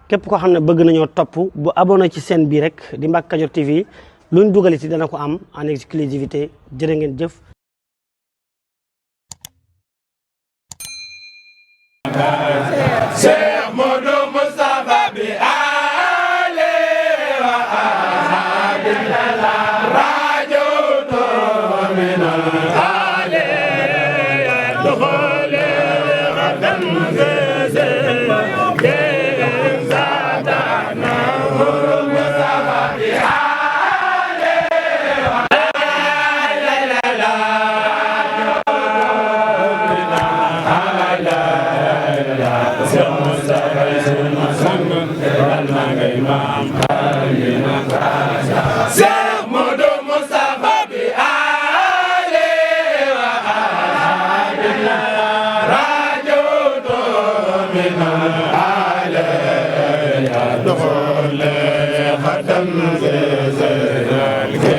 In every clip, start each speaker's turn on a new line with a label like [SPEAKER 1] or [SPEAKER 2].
[SPEAKER 1] képp koo xam ne bëgg nañoo topp bu abonné ci chaîne bii rek di Mbacke Kadior TV luñ dugal ci dana ko am en exclusivité jërë ngeen jëf.
[SPEAKER 2] Cheikh Modou Moustapha bi ale wa ashabillah rajo to min ale doxale xadan zeze zadana Moustapha bi ale wa Cheikh Modou Moustapha bi ale wa ashabillah rajo to min ale ya doxale xatam zezal ke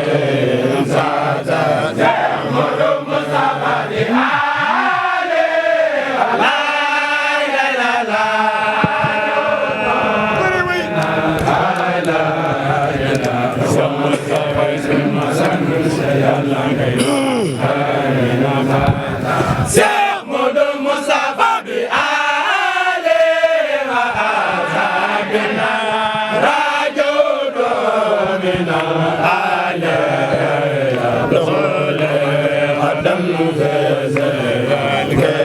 [SPEAKER 2] sada Cheikh Modou Moustapha bi ale la la la Cheikh Modou Moustapha bi ale wa ashabillah rajo do min ale doxale xatam zezal ke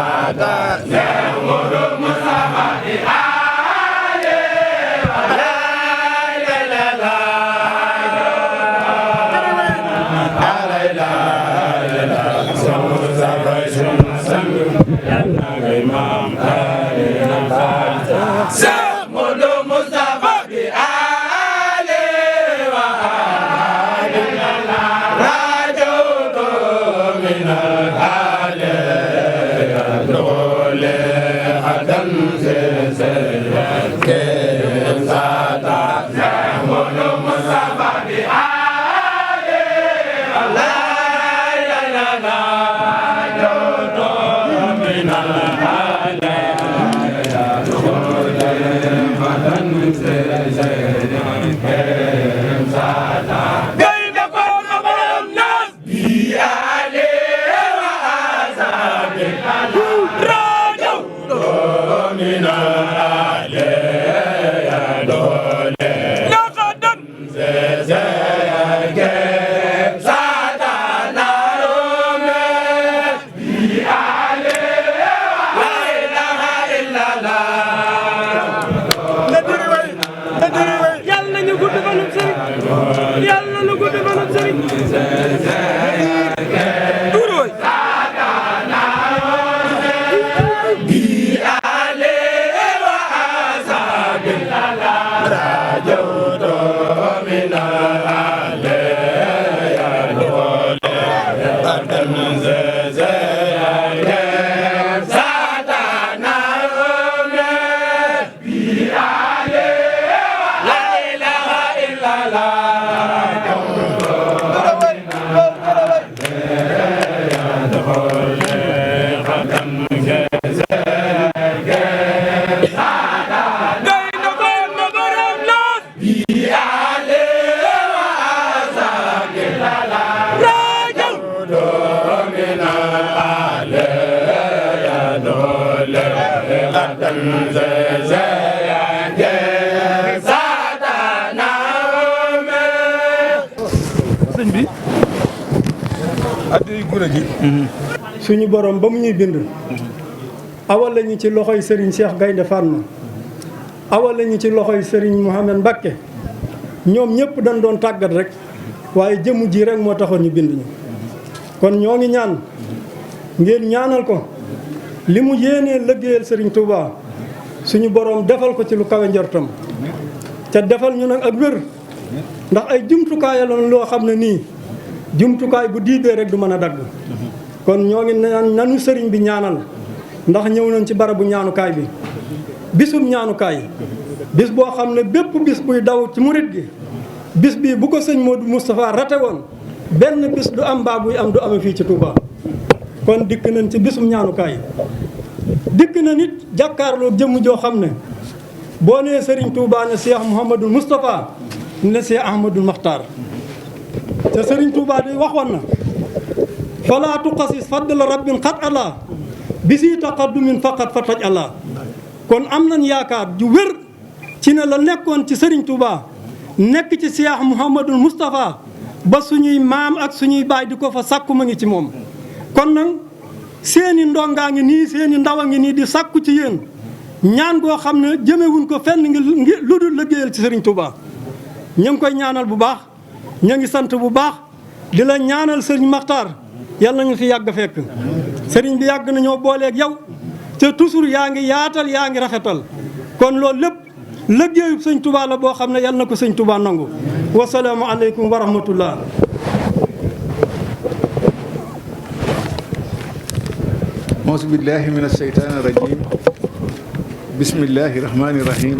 [SPEAKER 2] sada Cheikh Modou Moustapha bi ale la la la Cheikh Modou Moustapha bi ale wa ashabillah rajo do min ale doxale xatam zezal ke sada Cheikh Modou Moustapha bi ale la la la do min ale Yàlla na gudd fanam sëriñ tuuroy bi ale wa ashabillah rajo to min ale ya dole adan zeze satana bi ale la ilaha illallah
[SPEAKER 3] sëñ bi addi gune gi
[SPEAKER 4] suñu borom ba mu ñuy bind awal lañu ci loxoy Serigne Cheikh Gaynde Fatma awal lañu ci loxoy Serigne Mouhamed Mbacké ñoom ñëpp dañ doon tàggat rek waaye jëmm ji rek moo taxoon ñu bind ñu kon ñoo ngi ñaan ngeen ñaanal ko li mu yéenee liggéeyal Serigne Touba suñu borom defal ko ci lu kawe njortam te defal ñu nag ak wér ndax ay jumtukaay la loo xam ne nii jumtukaay bu diibee rek du mën a dagg kon ñoo ngi naan nanu sëriñ bi ñaanal ndax ñëw nañ ci barabu ñaanukaay bi bisum ñaanukaay bis boo xam ne bépp bis buy daw ci murit gi bis bii bu ko sëñ Modou Moustapha rate woon benn bis du am mbaa buy am du ame fii ci Touba kon dikk nañ ci bisum ñaanukaay dikk na nit jàkkaarloo jëmm joo xam ne boo nee Serigne Touba ne Cheikh Mouhamadul Moustapha ne Cheikh Ahmadul Makhtar te Serigne Touba di waxoon na fala tuqasis fadla rabbin xat allah bi si taqaddumin faqat fa taj allah kon am nañ yaakaar ju wér ci ne la nekkoon ci Serigne Touba nekk ci Cheikh Mouhamadul Moustapha ba suñuy maam ak suñuy baay di ko fa sàkku ma ngi ci moom kon nag seeni ndongaa ngi nii seeni ndaw a ngi nii di sàkku ci yéen ñaan goo xam ne jëmewuñ ko fenn ngi lu dul liggéeyal ci Serigne Touba ñu ngi koy ñaanal bu baax ñu ngi sant bu baax di la ñaanal Serigne Makhtar yàlla nañu fi yàgg fekk Serigne bi yàgg nañoo booleeg yow te toujours yaa ngi yaatal yaa ngi rafetal kon loolu lépp liggéeyu Sëñ Touba la boo xam ne yàlla na ko Sëñ Touba nangu wasalaamu aleykum wa rahmatullah
[SPEAKER 3] auzu billahi min asheytaani rajim bismillahi rahmani rahim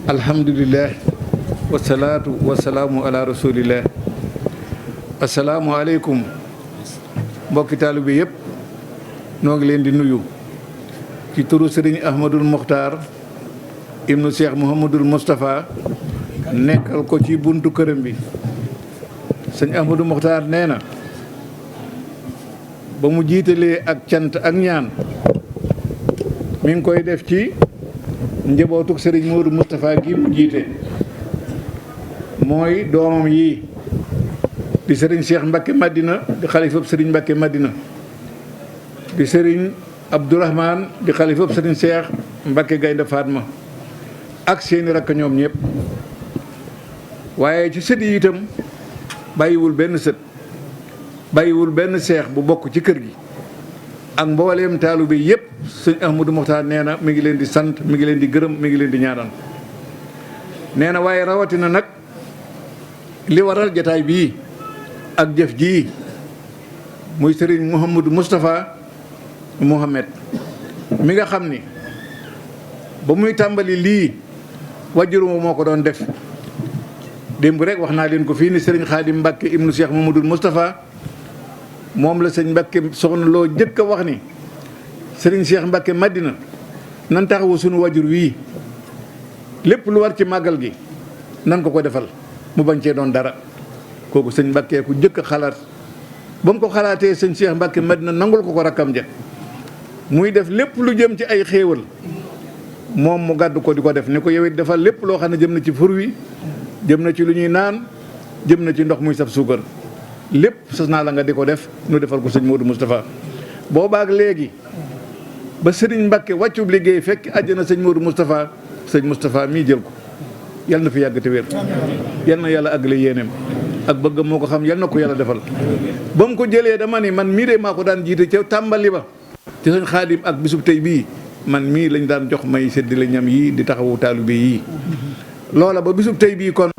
[SPEAKER 3] alhamdulillah wasalaatu wasalaamu ala rasulillah asalaamu aleykum mbokki taalibe yëpp noo ngi leen di nuyu ci turu Sëriñ Ahmadul Mokhtar ibnu Cheikh Mouhamadul Moustapha nekkal ko ci buntu këram bi sëñ Ahmadul Mokhtar nee na ba mu jiitalee ak cant ak ñaan mi ngi koy def ci njabootuk Sëriñ Modou Moustapha gi mu jiite mooy doomam yi di Sëriñ Cheikh Mbacké Madina di xalifab Sëriñ Mbacké Madina di Sëriñ Abdourahmane di xalifab Sëriñ Cheikh Mbacké Gaynde Fatma ak seeni rakk ñoom ñëpp waaye ci sët yi itam bàyyiwul benn sët bàyyiwul benn seex bu bokk ci kër gi ak mbooleem taalibe bi yëpp sëñ Ahmadou Mokhtar nee na mi ngi leen di sant mi ngi leen di gërëm mi ngi leen di ñaanal nee na waaye rawatina nag li waral jataay bii ak jëf jii muy sëriñ Mouhamadou Moustapha Mohamed mi nga xam ni ba muy tàmbali lii wajuruma moo ko doon def démb rek wax naa leen ko fii ni sëriñ Khadim Mbacké ibnu Cheikh Mouhamadou Moustapha moom la sëñ Mbacké soxna loo jëkk a wax ni sëriñ Cheikh Mbacké Madina nan taxawu sunu wajur wii lépp lu war ci màggal gi nan ko ko defal mu bañ cee doon dara kooku sëñ Mbacké ku jëkk a xalaat ba mu ko xalaatee sëñ Cheikh Mbacké Madina nangul ko ko rakkam ja muy def lépp lu jëm ci ay xéewal moom mu gàddu ko di ko def ni ko yow it defal lépp loo xam ne jëm na ci fur wi jëm na ci lu ñuy naan jëm na ci ndox muy saf suukar lépp sas naa la nga di ko def nu defal ko sëñ Modou Moustapha boobaak léegi ba sëriñ Mbacké wàccub liggéey fekk àjjana sëñ Modou Moustapha sëñ Moustapha mii jël ko yal na fi yàgg te wér yal na yàlla àggale yéeneem ak bëgg moo ko xam yal na ko yàlla defal ba mu ko jëlee dama ni man mii de maa ko daan jiite ca tàmbali ba ci sëñ Xaadim ak bisub tey bii man mii lañ daan jox may seddi la ñam yii di taxawu taalibe yii loola ba bisub tey bii kon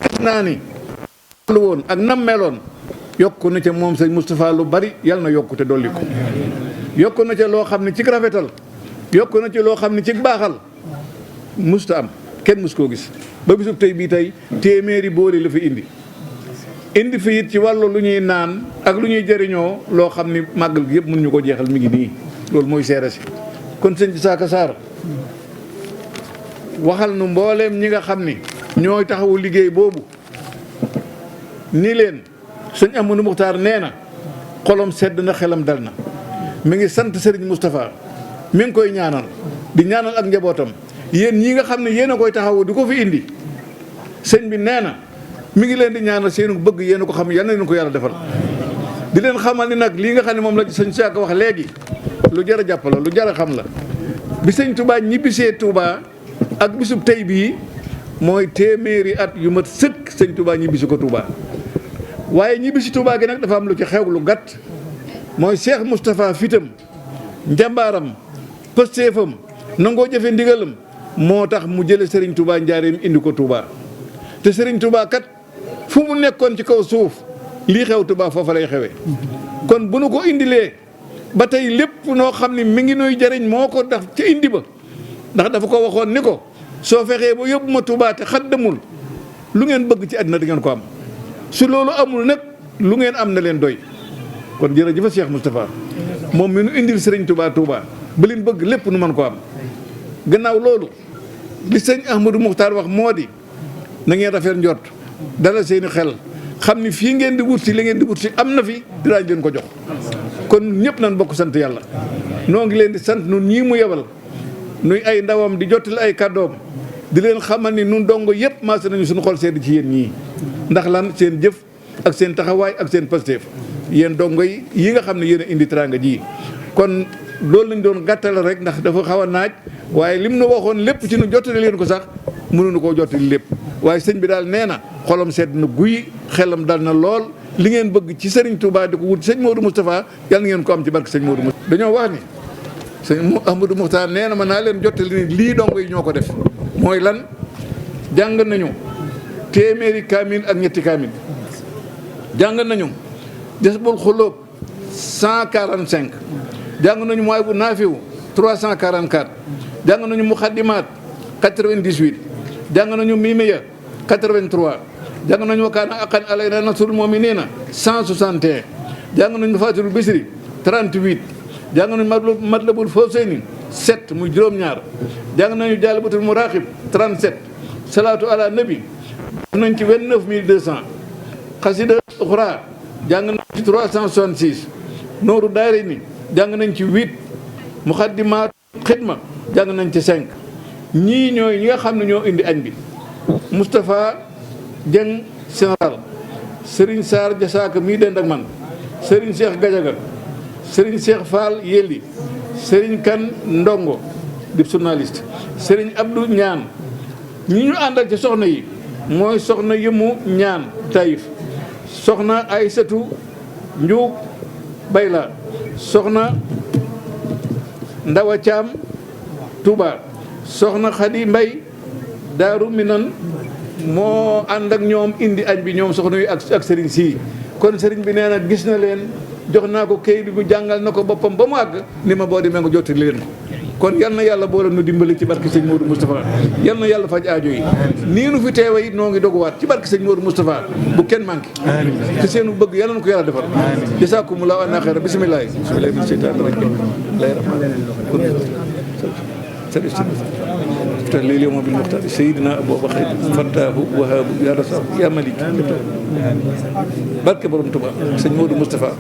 [SPEAKER 3] gis naa ni lu woon ak nam meloon yokku na ca moom sëñ Moustapha lu bari yal na yokku te dolli ko yokku na ca loo xam ne ci rafetal yokku na ca loo xam ne ci baaxal musta am kenn mus koo gis ba bisub tey bii tey téeméeri booli la fi indi fi it ci wàllu lu ñuy naan ak lu ñuy jëriñoo loo xam ni màggal gi yëpp mën ñu ko jeexal mi ngi nii loolu mooy seere si kon sëñ Saaka Sarr waxal nu mbooleem ñi nga xam ni ñooy taxawu liggéey boobu ni leen sëñ Ahmadou Mokhtar nee na xolom sedd na xelam dal na mi ngi sant Serigne Moustapha mi ngi koy ñaanal di ñaanal ak njabootam yéen ñi nga xam ne yéen a koy taxawu di ko fi indi sëñ bi nee na mi ngi leen di ñaanal seenu bëgg yéen a ko xam yal na leen ko yàlla defal di leen xamal ni nag lii nga xam ne moom la sëñ Saaka wax léegi lu jar a jàpp la lu jar a xam la bi sëñ Touba ñibbisee Touba ak bisub tey bii mooy téeméeri at yu mat sëkk sëñ Touba ñibbisi ko Touba waaye ñibbisi Touba gi nag dafa am lu ci xew lu gàtt mooy Cheikh Moustapha fitam njàmbaaram pëstéefam nangoo jëfe ndigalam moo tax mu jële Serigne Touba njaareem indi ko Touba te Serigne Touba kat fu mu nekkoon ci kaw suuf lii xew Touba foofa lay xewe kon bu nu ko indilee ba tey lépp noo xam ne mi ngi nuy jëriñ moo ko daf ca indi ba ndax dafa ko waxoon ni ko soo fexee ba yóbbu ma Touba te xaddamul lu ngeen bëgg ci àddina di ngeen ko am su loolu amul nag lu ngeen am na leen doy kon jërëjëf Cheikh Moustapha moom mi nu indil Serigne Touba Touba ba leen bëgg lépp nu mën ko am gannaaw loolu li sëñ Ahmadou Mokhtar wax moo di na ngeen rafet njort dala seeni xel xam ni fii ngeen di wut si li ngeen di wut si am na fi dinaa leen ko jox kon ñëpp nañ bokk sant yàlla noo ngi leen di sant nun ñii mu yebal nuy ay ndawam di jottali ay kàddoom di leen xamal ni nun dongo yëpp maase nañu suñu xol sedd ci yéen ñii ndax lan seen jëf ak seen taxawaay ak seen pasteef yéen dongo yi nga xam ne yéen a indi teraanga ji kon loolu lañ doon gàttal rek ndax dafa xaw a naaj waaye lim nu waxoon lépp ci nu jottali leen ko sax mënuñu koo jottali lépp waaye sëñ bi daal nee na xolam sedd na guy xelam dal na lool li ngeen bëgg ci Serigne Touba di ko wut sëñ Modou Moustapha yàlla ngeen ko am ci barke sëñ Modou Moustapha. dañoo wax ni sëñ Ahmadou Mokhtar nee na ma naa leen jottali ni lii dongo yi ñoo ko def mooy lan jàng nañu téeméeri kaamil ak ñetti kaamil jàng nañu Jazbul Xulóob 145 jàng nañu mooy bu naafiwu 344 jàng nañu muxaddimaat 98 jàng nañu miimiya 83 jàng nañu wakaana aqan alayna nasrul mu'minina 161 jàng nañu fatirul bisri 38 jàng nañu matlabul fawsayni 7 muy juróom-ñaar jàng nañu jaalibatul muraqib 37 salaatu ala nabi nañ ci 29200 xasida uxra jàng nañ ci 366 nooru daayira ni jàng nañ ci 8 muxaddimaat xidma jàng nañ ci 5 ñii ñooy ñi nga xam ne ñoo indi añ bi Moustapha Dieng général Serigne Sarr Jasaaka mii dend ak man Serigne Cheikh Gadiaga Serigne Cheikh Fall Yelli Serigne Kan Ndongo di journaliste Serigne Abdou Ñaan ñi ñu àndal ci soxna yi mooy soxna Yëmu Ñaan Taïf soxna Aysatu Njuug Bayla soxna Ndawa Caam Touba soxna Xadi Mbay Daaru Minan moo ànd ak ñoom indi añ bi ñoom soxna yi ak sëriñ sii kon sëriñ bi nee na gis na leen jox naa ko kayit bi jàngal na ko boppam ba mu àgg ni ma boo demee nga jottali leen ko kon yal na yàlla boole nu dimbali ci barke sëñ Modou Moustapha yal na yàlla faj aajo yi nii nu fi teewe it noo ngi doguwaat ci barke sëñ Modou Moustapha bu kenn manqué ci seenu bëgg yàlla na ko yàlla defal jasaakumullahu anna xayra bisimilah bisimilah min seytaan rajim lay ليلي يوم بالمختار سيدنا أبو بكر فتاه وهاب يا رسول يا ملك barke borom Tuubaa sëñ Modou Moustapha.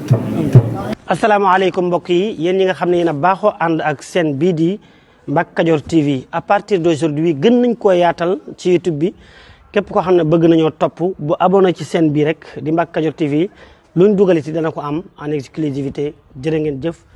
[SPEAKER 1] asalaamaaleykum mbokk yi yéen ñi nga xam ne yéen a baaxoo ànd ak seen bii di Mbacke Kadior TV à partir d'aujourd'hui gën nañ koo yaatal ci YouTube bi képp koo xam ne bëgg nañoo topp bu abonné ci seen bii rek di Mbacke Kadior TV luñ dugaliti dana ko am en exclusivité jërë ngeen jëf.